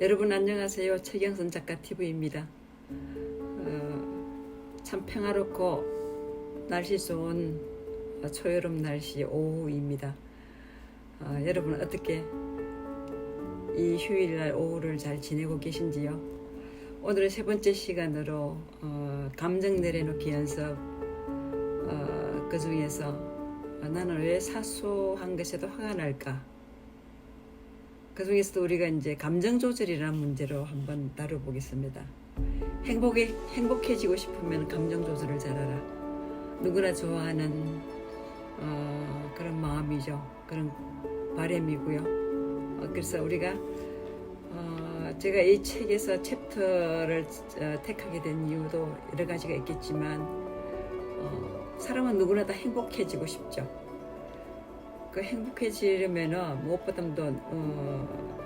여러분 안녕하세요. 최경선 작가 TV입니다. 참 평화롭고 날씨 좋은 초여름 날씨 오후입니다. 여러분 어떻게 이 휴일날 오후를 잘 지내고 계신지요? 오늘은 세 번째 시간으로 감정 내려놓기 연습, 그 중에서 나는 왜 사소한 것에도 화가 날까? 그 중에서도 우리가 이제 감정 조절이라는 문제로 한번 다뤄보겠습니다. 행복해지고 싶으면 감정 조절을 잘하라. 누구나 좋아하는 그런 마음이죠. 그런 바람이고요. 그래서 우리가 제가 이 책에서 챕터를 택하게 된 이유도 여러 가지가 있겠지만 사람은 누구나 다 행복해지고 싶죠. 그 행복해지려면은 무엇보다도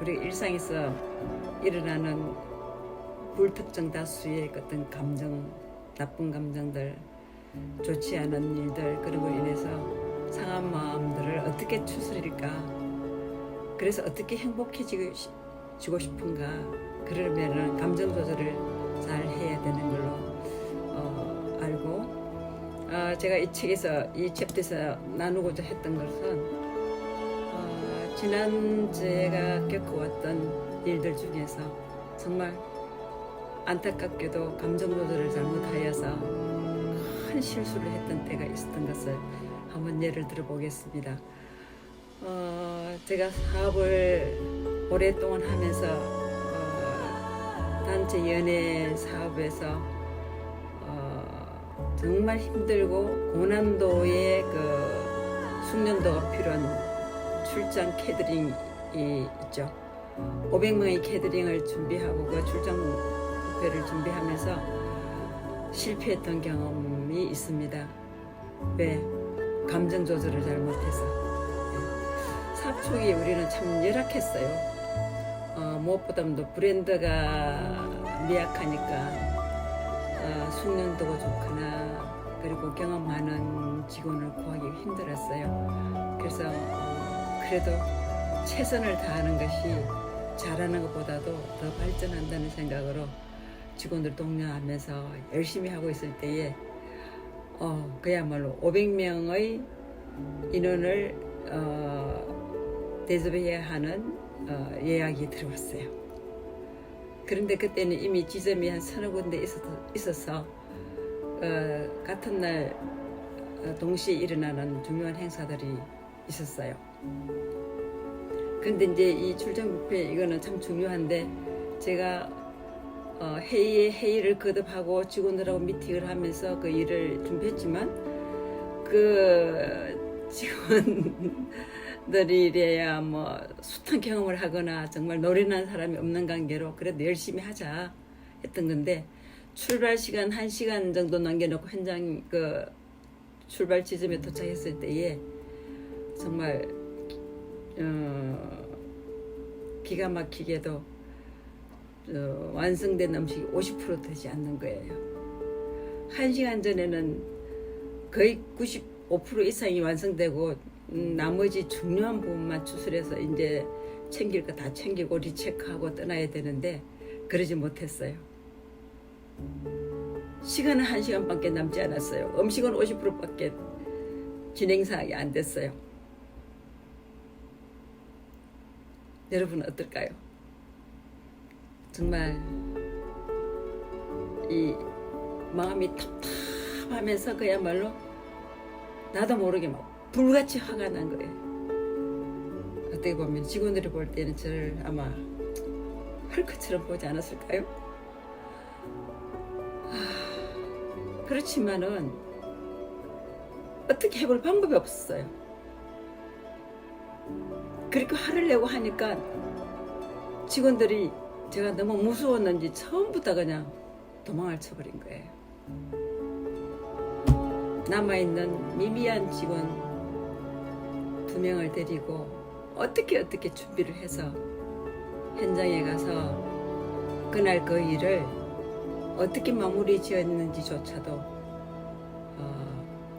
우리 일상에서 일어나는 불특정 다수의 어떤 감정, 나쁜 감정들, 좋지 않은 일들 그런 걸로 인해서 상한 마음들을 어떻게 추스릴까? 그래서 어떻게 행복해지고 싶은가? 그러면은 감정 조절을 잘 해야 되는 걸로 알고. 제가 이 책에서 이 챕터에서 나누고자 했던 것은 지난 제가 겪어왔던 일들 중에서 정말 안타깝게도 감정 조절을 잘못하여서 큰 실수를 했던 때가 있었던 것을 한번 예를 들어 보겠습니다. 제가 사업을 오랫동안 하면서 단체 연예 사업에서 정말 힘들고 고난도의 그 숙련도가 필요한 출장 캐터링이 있죠. 500명의 캐터링을 준비하고 그 출장 뷔페를 준비하면서 실패했던 경험이 있습니다. 왜? 감정 조절을 잘못해서. 사업 초기에 우리는 참 열악했어요. 무엇보다도 브랜드가 미약하니까 숙련도가 좋거나 그리고 경험 많은 직원을 구하기 힘들었어요. 그래서 그래도 최선을 다하는 것이 잘하는 것보다도 더 발전한다는 생각으로 직원들 독려하면서 열심히 하고 있을 때에 그야말로 500명의 인원을 대접해야 하는 예약이 들어왔어요. 그런데 그때는 이미 지점이 한 서너 군데 있어서 같은 날 동시에 일어나는 중요한 행사들이 있었어요. 그런데 이제 이 출장 뷔페 이거는 참 중요한데 제가 회의를 거듭하고 직원들하고 미팅을 하면서 그 일을 준비했지만 그 직원들이래야 뭐 숱한 경험을 하거나 정말 노련한 사람이 없는 관계로 그래도 열심히 하자 했던 건데 출발 시간 1시간 정도 남겨놓고 현장 그 출발 지점에 도착했을 때에 정말 기가 막히게도 완성된 음식이 50% 되지 않는 거예요. 1시간 전에는 거의 95% 이상이 완성되고 나머지 중요한 부분만 추출해서 이제 챙길 거 다 챙기고 리체크하고 떠나야 되는데 그러지 못했어요. 시간은 1시간밖에 남지 않았어요. 음식은 50%밖에 진행사항이 안 됐어요. 여러분 어떨까요? 정말 이 마음이 답답하면서 그야말로 나도 모르게 막 불같이 화가 난 거예요. 어떻게 보면 직원들이 볼 때는 저를 아마 헐크처럼 보지 않았을까요? 그렇지만은 어떻게 해볼 방법이 없었어요. 그렇게 화를 내고 하니까 직원들이 제가 너무 무서웠는지 처음부터 그냥 도망을 쳐버린 거예요. 남아있는 미미한 직원 2명을 데리고 어떻게 준비를 해서 현장에 가서 그날 그 일을 어떻게 마무리 지었는지조차도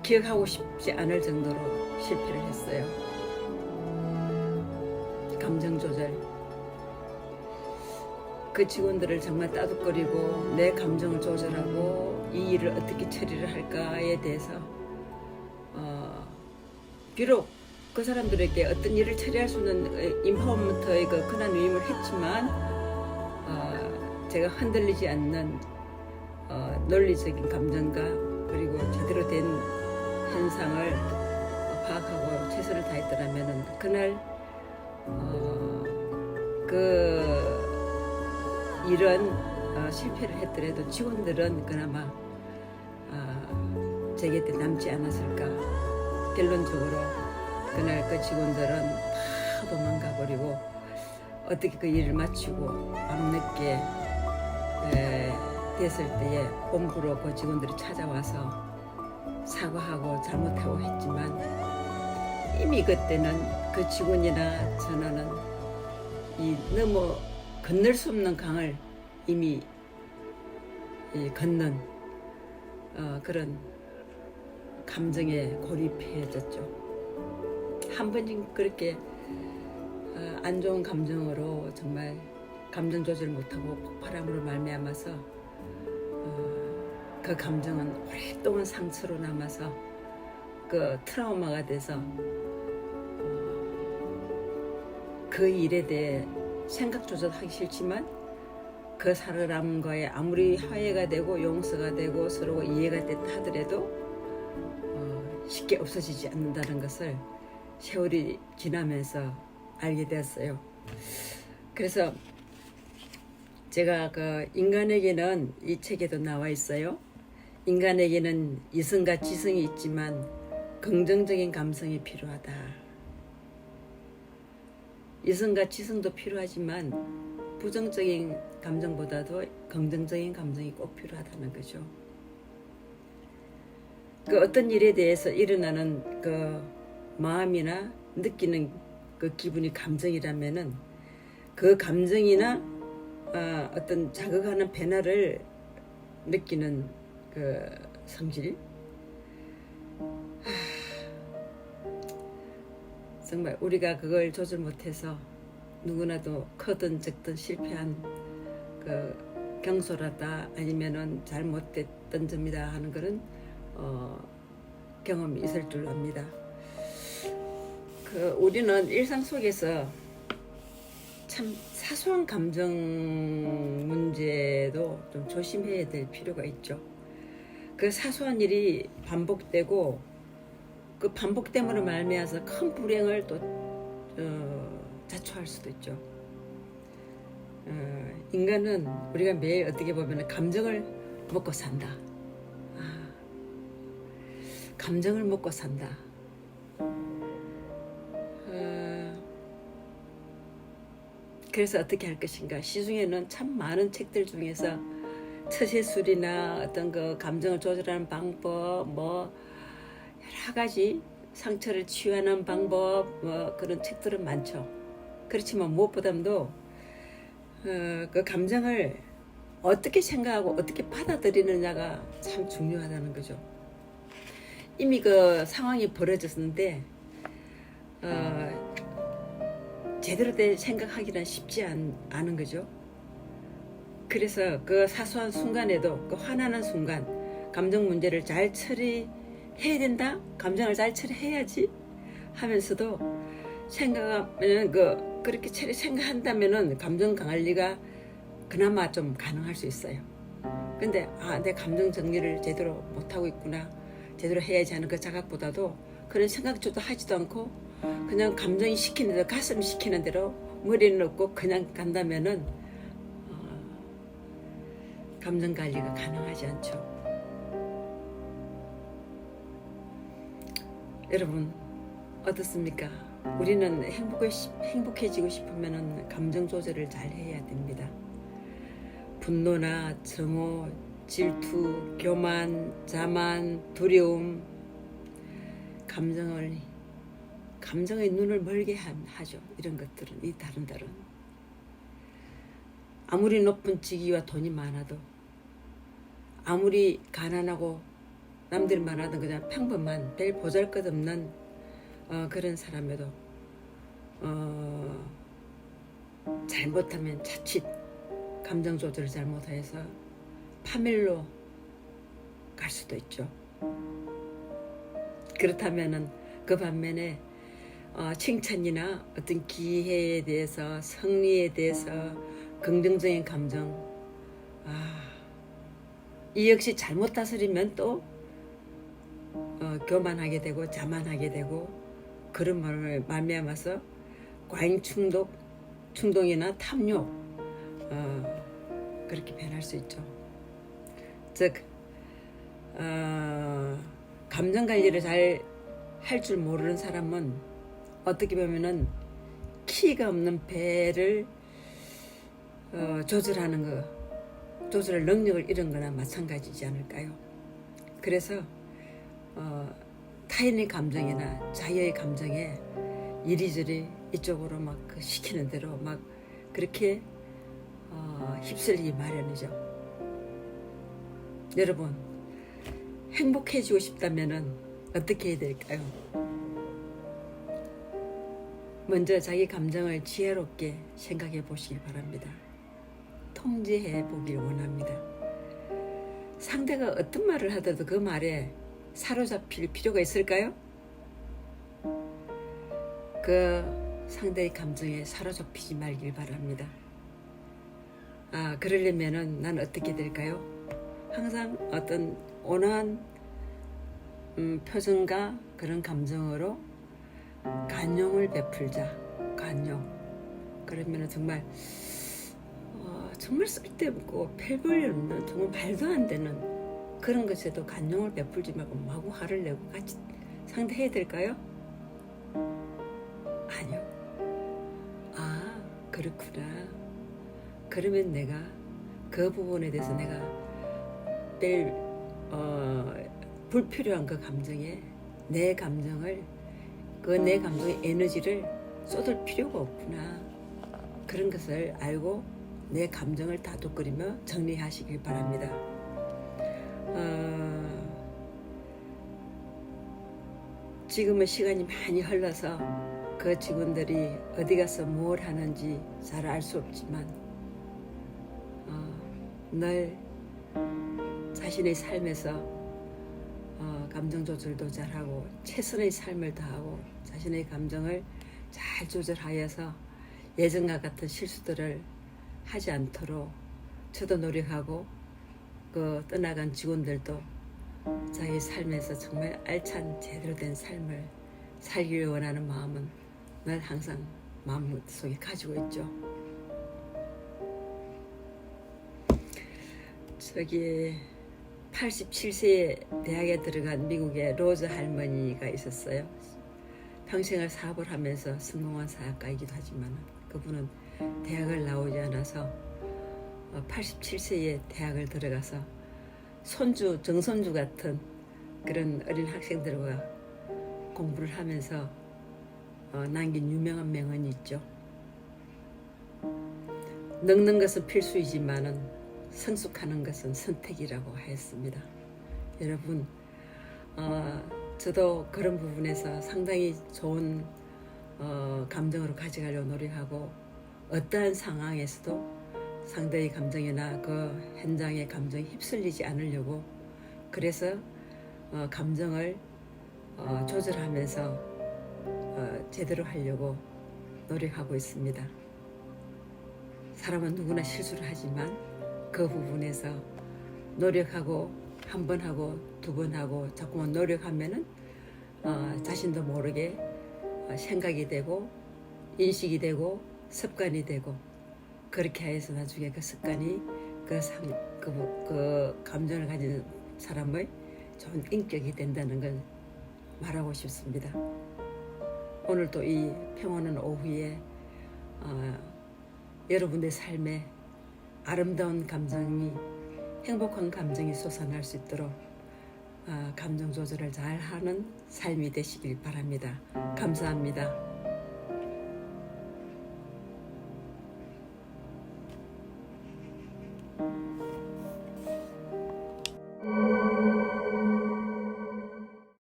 기억하고 싶지 않을 정도로 실패를 했어요. 감정 조절 그 직원들을 정말 따뜻거리고 내 감정을 조절하고 이 일을 어떻게 처리를 할까에 대해서 비록 그 사람들에게 어떤 일을 처리할 수 있는 인파워먼트의 그 근한 위임을 했지만 제가 흔들리지 않는 논리적인 감정과 그리고 제대로 된 현상을 파악하고 최선을 다했더라면 그날 그 일은 실패를 했더라도 직원들은 그나마 제 곁에 남지 않았을까. 결론적으로 그날 그 직원들은 다 도망가 버리고 어떻게 그 일을 마치고 밤늦게 됐을 때에 본부로 그 직원들이 찾아와서 사과하고 잘못하고 했지만 이미 그때는 그 직원이나 전화는 이 건널 수 없는 강을 이미 건넌 그런 감정에 고립해졌죠. 한 번쯤 그렇게 안 좋은 감정으로 정말 감정 조절 못하고 폭발함으로 말미암아서 그 감정은 오랫동안 상처로 남아서 그 트라우마가 돼서 그 일에 대해 생각조차 하기 싫지만 그 사람과의 아무리 화해가 되고 용서가 되고 서로 이해가 됐다 하더라도 쉽게 없어지지 않는다는 것을 세월이 지나면서 알게 되었어요. 그래서 제가 그 인간에게는 이 책에도 나와 있어요. 인간에게는 이성과 지성이 있지만 긍정적인 감성이 필요하다. 이성과 지성도 필요하지만 부정적인 감정보다도 긍정적인 감정이 꼭 필요하다는 거죠. 그 어떤 일에 대해서 일어나는 그 마음이나 느끼는 그 기분이 감정이라면은 그 감정이나 어떤 자극하는 변화를 느끼는 그 성질, 정말 우리가 그걸 조절 못해서 누구나도 크든 적든 실패한 그 경솔하다 아니면은 잘못됐던 점이다 하는 그런 경험이 있을 줄 압니다. 그 우리는 일상 속에서 참 사소한 감정 문제도 좀 조심해야 될 필요가 있죠. 그 사소한 일이 반복되고 그 반복됨으로 말미암아서 큰 불행을 또 자초할 수도 있죠. 인간은 우리가 매일 어떻게 보면 감정을 먹고 산다. 감정을 먹고 산다. 그래서 어떻게 할 것인가. 시중에는 참 많은 책들 중에서 처세술이나 어떤 그 감정을 조절하는 방법, 뭐 여러 가지 상처를 치유하는 방법, 뭐 그런 책들은 많죠. 그렇지만 무엇보다도 그 감정을 어떻게 생각하고 어떻게 받아들이느냐가 참 중요하다는 거죠. 이미 그 상황이 벌어졌는데 제대로 된 생각하기는 쉽지 않은 거죠. 그래서 그 사소한 순간에도 그 화나는 순간 감정 문제를 잘 처리해야 된다. 감정을 잘 처리해야지 하면서도 생각하면 그렇게 생각한다면은 감정 관리가 그나마 좀 가능할 수 있어요. 근데 내 감정 정리를 제대로 못하고 있구나. 제대로 해야지 하는 그 자각보다도 그런 생각조차 하지도 않고 그냥 감정이 시키는 대로 가슴이 시키는 대로 머리는 없고 그냥 간다면은 감정 관리가 가능하지 않죠. 여러분 어떻습니까? 우리는 행복해지고 싶으면 감정 조절을 잘 해야 됩니다. 분노나 정오, 질투, 교만, 자만, 두려움, 감정의 눈을 멀게 하죠. 이런 것들은, 이 다른들은. 아무리 높은 직위와 돈이 많아도, 아무리 가난하고 남들이 말하던 그냥 평범한 별 보잘것없는 그런 사람에도 잘못하면 자칫 감정 조절을 잘못해서 파멸로 갈 수도 있죠. 그렇다면은 그 반면에 칭찬이나 어떤 기회에 대해서, 승리에 대해서 긍정적인 감정, 이 역시 잘못 다스리면 또 교만하게 되고 자만하게 되고, 그런 말을 말미암아서 과잉 충동이나 탐욕, 그렇게 변할 수 있죠. 즉 감정 관리를 잘 할 줄 모르는 사람은 어떻게 보면은 키가 없는 배를 조절할 능력을 잃은 거나 마찬가지지 않을까요? 그래서 타인의 감정이나 자기의 감정에 이리저리 이쪽으로 막 시키는 대로 막 그렇게 휩쓸리기 마련이죠. 여러분, 행복해지고 싶다면은 어떻게 해야 될까요? 먼저 자기 감정을 지혜롭게 생각해 보시기 바랍니다. 통제해 보길 원합니다. 상대가 어떤 말을 하더라도 그 말에 사로잡힐 필요가 있을까요? 그 상대의 감정에 사로잡히지 말길 바랍니다. 그러려면은 난 어떻게 될까요? 항상 어떤 온화한 표정과 그런 감정으로 관용을 베풀자. 관용. 그러면 정말 정말 쓸데없고 별볼일 없는, 정말 말도 안 되는 그런 것에도 관용을 베풀지 말고 마구 화를 내고 같이 상대해야 될까요? 아니요. 그렇구나. 그러면 내가 그 부분에 대해서 내가 불필요한 그 감정에 내 감정의 에너지를 쏟을 필요가 없구나. 그런 것을 알고 내 감정을 다독거리며 정리하시길 바랍니다. 지금은 시간이 많이 흘러서 그 직원들이 어디 가서 뭘 하는지 잘 알 수 없지만 늘 자신의 삶에서 감정 조절도 잘하고 최선의 삶을 다하고 자신의 감정을 잘 조절하여서 예전과 같은 실수들을 하지 않도록 저도 노력하고 그 떠나간 직원들도 자기 삶에서 정말 알찬 제대로 된 삶을 살기를 원하는 마음은 늘 항상 마음속에 가지고 있죠. 저기 87세에 대학에 들어간 미국의 로즈 할머니가 있었어요. 평생을 사업을 하면서 성공한 사업가이기도 하지만 그분은 대학을 나오지 않아서 87세에 대학을 들어가서 정선주 같은 그런 어린 학생들과 공부를 하면서 남긴 유명한 명언이 있죠. 늙는 것은 필수이지만은 성숙하는 것은 선택이라고 하였습니다. 여러분, 저도 그런 부분에서 상당히 좋은 감정으로 가져가려고 노력하고 어떠한 상황에서도 상대의 감정이나 그 현장의 감정에 휩쓸리지 않으려고, 그래서 감정을 조절하면서 제대로 하려고 노력하고 있습니다. 사람은 누구나 실수를 하지만 그 부분에서 노력하고 한 번 하고 두 번 하고 자꾸만 노력하면은 자신도 모르게 생각이 되고 인식이 되고 습관이 되고, 그렇게 해서 나중에 그 습관이 그 감정을 가진 사람의 좋은 인격이 된다는 걸 말하고 싶습니다. 오늘 또 이 평온한 오후에 여러분의 삶에 아름다운 감정이, 행복한 감정이 솟아날 수 있도록 감정 조절을 잘 하는 삶이 되시길 바랍니다. 감사합니다.